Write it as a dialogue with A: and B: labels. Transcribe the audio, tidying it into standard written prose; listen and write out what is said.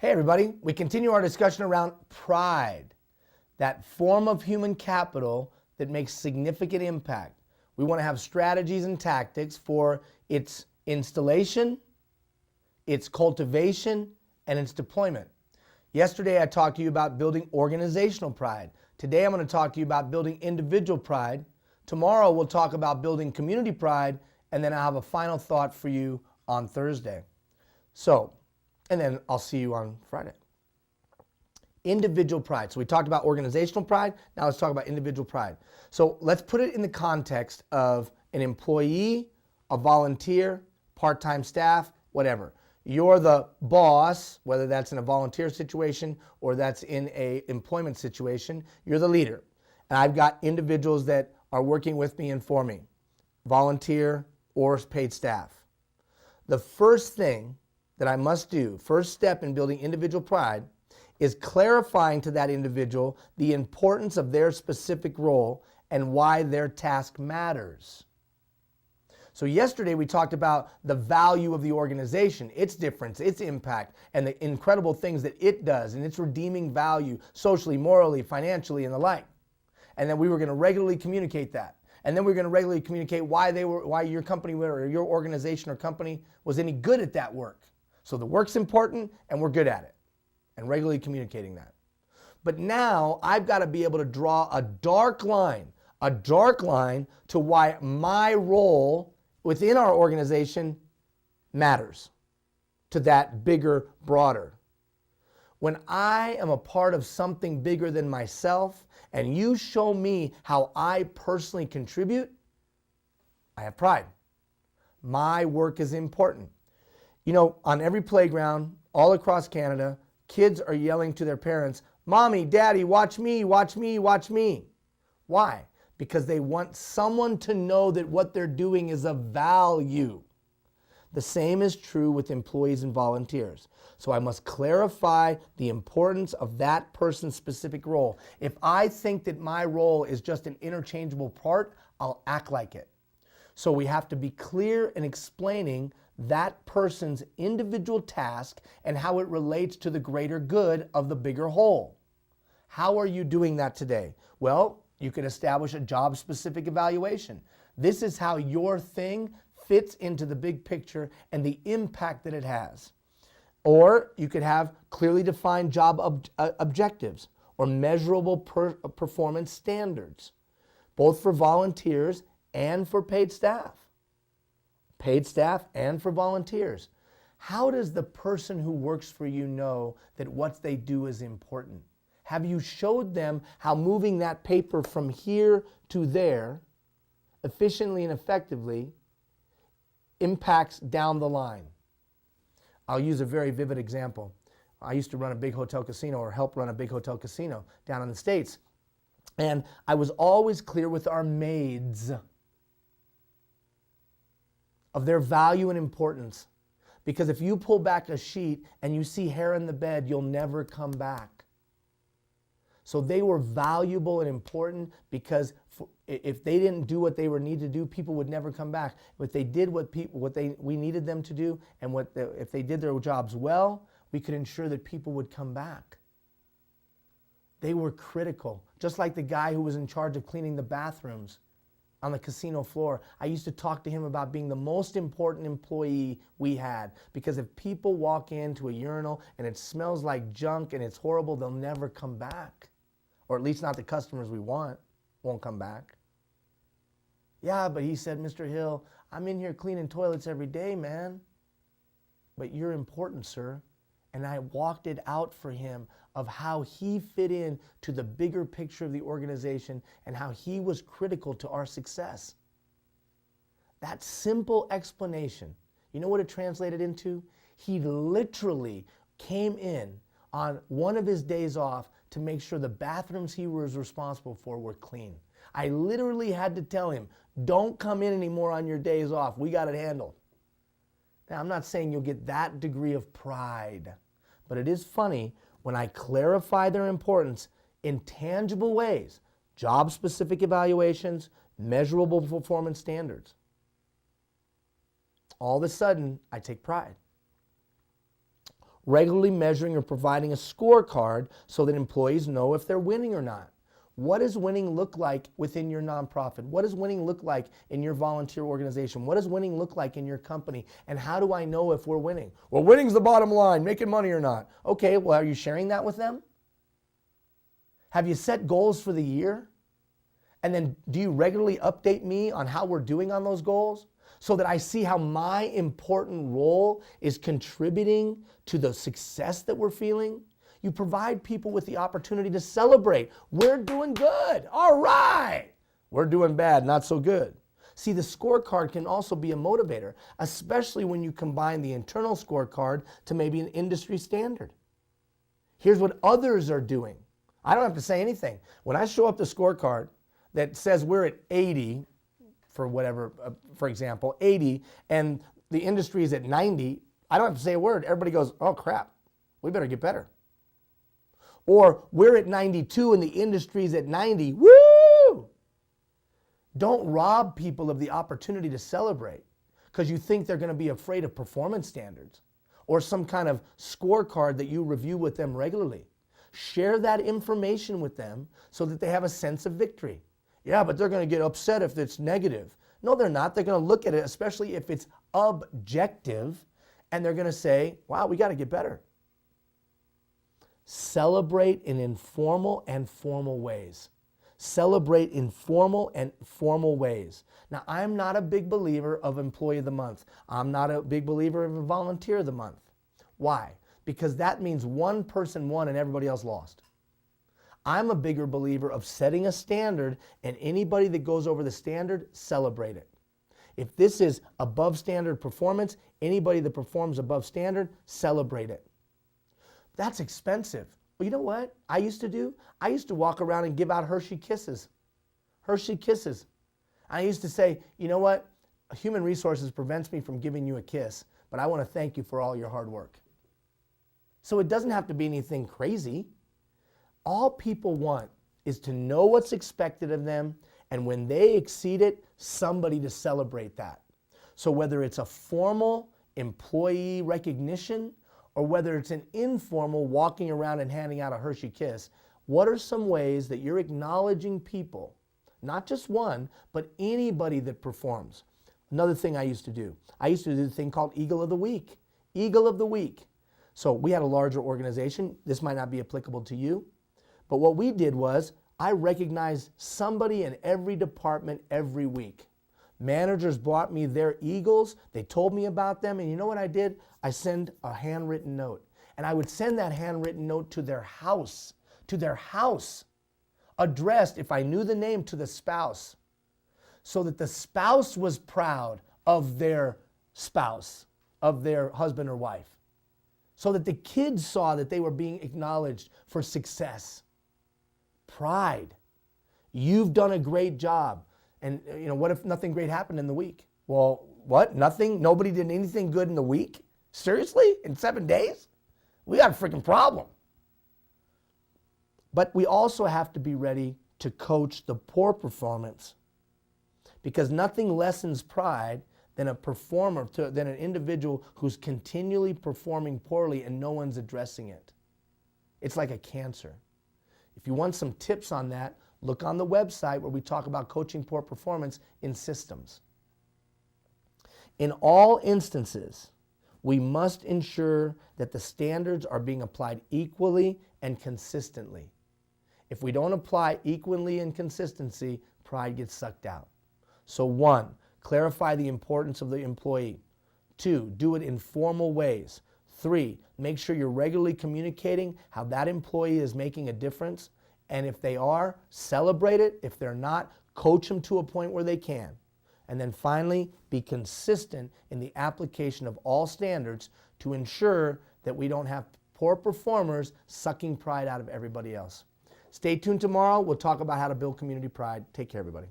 A: Hey everybody, we continue our discussion around pride, that form of human capital that makes significant impact. We want to have strategies and tactics for its installation, its cultivation, and its deployment. Yesterday I talked to you about building organizational pride. Today I'm going to talk to you about building individual pride. Tomorrow we'll talk about building community pride, and then I'll have a final thought for you on Thursday. And then I'll see you on Friday. Individual pride. So we talked about organizational pride. Now let's talk about individual pride. So let's put it in the context of an employee, a volunteer, part-time staff, whatever. You're the boss, whether that's in a volunteer situation or that's in an employment situation. You're the leader. And I've got individuals that are working with me and for me, volunteer or paid staff. The first thing that I must do, first step in building individual pride, is clarifying to that individual the importance of their specific role and why their task matters. So yesterday we talked about the value of the organization, its difference, its impact, and the incredible things that it does and its redeeming value socially, morally, financially, and the like. And then we were going to regularly communicate that. And then we're going to regularly communicate why your company or your organization or company was any good at that work. So the work's important and we're good at it, and regularly communicating that. But now I've got to be able to draw a dark line to why my role within our organization matters to that bigger, broader. When I am a part of something bigger than myself and you show me how I personally contribute, I have pride. My work is important. You know, on every playground, all across Canada, kids are yelling to their parents, "Mommy, Daddy, watch me, watch me, watch me." Why? Because they want someone to know that what they're doing is of value. The same is true with employees and volunteers. So I must clarify the importance of that person's specific role. If I think that my role is just an interchangeable part, I'll act like it. So we have to be clear in explaining that person's individual task and how it relates to the greater good of the bigger whole. How are you doing that today? Well, you can establish a job-specific evaluation. This is how your thing fits into the big picture and the impact that it has. Or you could have clearly defined job objectives or measurable performance standards, both for volunteers and for paid staff. Paid staff and for volunteers. How does the person who works for you know that what they do is important? Have you showed them how moving that paper from here to there efficiently and effectively impacts down the line? I'll use a very vivid example. I used to run a big hotel casino or help run a big hotel casino down in the States. And I was always clear with our maids of their value and importance. Because if you pull back a sheet and you see hair in the bed, you'll never come back. So they were valuable and important because if they didn't do what they were needed to do, people would never come back. But they did what we needed them to do, and if they did their jobs well, we could ensure that people would come back. They were critical. Just like the guy who was in charge of cleaning the bathrooms on the casino floor. I used to talk to him about being the most important employee we had, because if people walk into a urinal and it smells like junk and it's horrible, they'll never come back. Or at least not the customers we won't come back. Yeah, but he said, "Mr. Hill, I'm in here cleaning toilets every day, man." But you're important, sir. And I walked it out for him of how he fit in to the bigger picture of the organization and how he was critical to our success. That simple explanation, you know what it translated into? He literally came in on one of his days off to make sure the bathrooms he was responsible for were clean. I literally had to tell him, "Don't come in anymore on your days off. We got it handled." Now, I'm not saying you'll get that degree of pride, but it is funny when I clarify their importance in tangible ways, job-specific evaluations, measurable performance standards. All of a sudden, I take pride. regularly measuring or providing a scorecard so that employees know if they're winning or not. What does winning look like within your nonprofit? What does winning look like in your volunteer organization? What does winning look like in your company? And how do I know if we're winning? Well, winning's the bottom line, making money or not. Okay, well, are you sharing that with them? Have you set goals for the year? And then do you regularly update me on how we're doing on those goals so that I see how my important role is contributing to the success that we're feeling? You provide people with the opportunity to celebrate. We're doing good. All right. We're doing bad, not so good. See, the scorecard can also be a motivator, especially when you combine the internal scorecard to maybe an industry standard. Here's what others are doing. I don't have to say anything. When I show up the scorecard that says we're at 80, for whatever, for example, 80, and the industry is at 90, I don't have to say a word. Everybody goes, oh crap, we better get better. Or we're at 92 and the industry's at 90. Woo! Don't rob people of the opportunity to celebrate because you think they're going to be afraid of performance standards or some kind of scorecard that you review with them regularly. Share that information with them so that they have a sense of victory. Yeah, but they're going to get upset if it's negative. No, they're not. They're going to look at it, especially if it's objective, and they're going to say, wow, we got to get better. Celebrate in informal and formal ways. Celebrate in formal and formal ways. Now, I'm not a big believer of Employee of the Month. I'm not a big believer of a Volunteer of the Month. Why? Because that means one person won and everybody else lost. I'm a bigger believer of setting a standard, and anybody that goes over the standard, celebrate it. If this is above standard performance, anybody that performs above standard, celebrate it. That's expensive. Well, you know what I used to do? I used to walk around and give out Hershey Kisses. Hershey Kisses. I used to say, you know what? Human Resources prevents me from giving you a kiss, but I want to thank you for all your hard work. So it doesn't have to be anything crazy. All people want is to know what's expected of them, and when they exceed it, somebody to celebrate that. So whether it's a formal employee recognition or whether it's an informal walking around and handing out a Hershey Kiss, what are some ways that you're acknowledging people, not just one, but anybody that performs? Another thing I used to do a thing called Eagle of the Week. Eagle of the Week. So we had a larger organization. This might not be applicable to you. But what we did was I recognized somebody in every department every week. Managers brought me their Eagles. They told me about them. And you know what I did? I sent a handwritten note. And I would send that handwritten note to their house. Addressed, if I knew the name, to the spouse. So that the spouse was proud of their spouse, of their husband or wife. So that the kids saw that they were being acknowledged for success. Pride. You've done a great job. And what if nothing great happened in the week? Well, what? Nothing? Nobody did anything good in the week? Seriously? In 7 days? We got a freaking problem. But we also have to be ready to coach the poor performance, because nothing lessens pride than than an individual who's continually performing poorly and no one's addressing it. It's like a cancer. If you want some tips on that, look on the website where we talk about coaching poor performance in systems. In all instances, we must ensure that the standards are being applied equally and consistently. If we don't apply equally and consistency, pride gets sucked out. So 1, clarify the importance of the employee. 2, do it in formal ways. 3, make sure you're regularly communicating how that employee is making a difference. And if they are, celebrate it. If they're not, coach them to a point where they can. And then finally, be consistent in the application of all standards to ensure that we don't have poor performers sucking pride out of everybody else. Stay tuned tomorrow. We'll talk about how to build community pride. Take care, everybody.